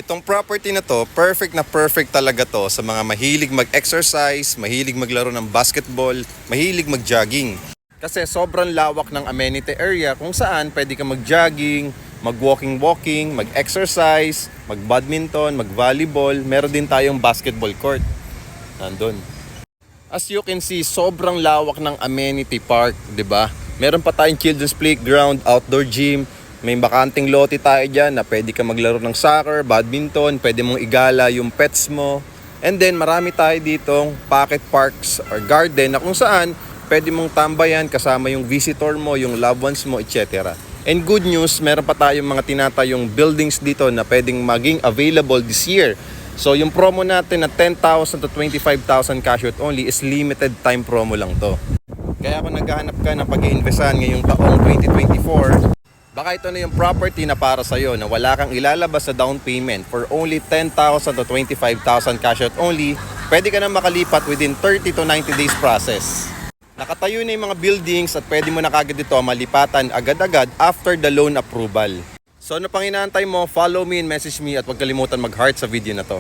Itong property na to, perfect talaga to sa mga mahilig mag-exercise, mahilig maglaro ng basketball, mahilig mag-jogging. Kasi sobrang lawak ng amenity area kung saan pwede ka mag-jogging, mag-walking, mag-exercise, mag-badminton, mag-volleyball. Meron din tayong basketball court. Nandun. As you can see, sobrang lawak ng amenity park, 'di ba? Meron pa tayong children's playground, outdoor gym, may bakanting lote tayo dyan na pwede ka maglaro ng soccer, badminton, pwede mong igala yung pets mo. And then marami tayo ditong pocket parks or garden na kung saan pwede mong tambayan kasama yung visitor mo, yung loved ones mo, etc. And good news, meron pa tayong mga tinatayong buildings dito na pwedeng maging available this year. So yung promo natin na 10,000 to 25,000 cash out only is limited time promo lang to. Kaya kung naghahanap ka ng pag-iinvestahan ngayong taong 2024, baka ito na yung property na para sa'yo na wala kang ilalabas sa down payment for only 10,000 to 25,000 cash out only. Pwede ka na makalipat within 30 to 90 days process. Nakatayo na yung mga buildings at pwede mo na kagad ito malipatan agad-agad after the loan approval. So ano pang inaantay mo, follow me and message me at huwag kalimutan mag-heart sa video na to.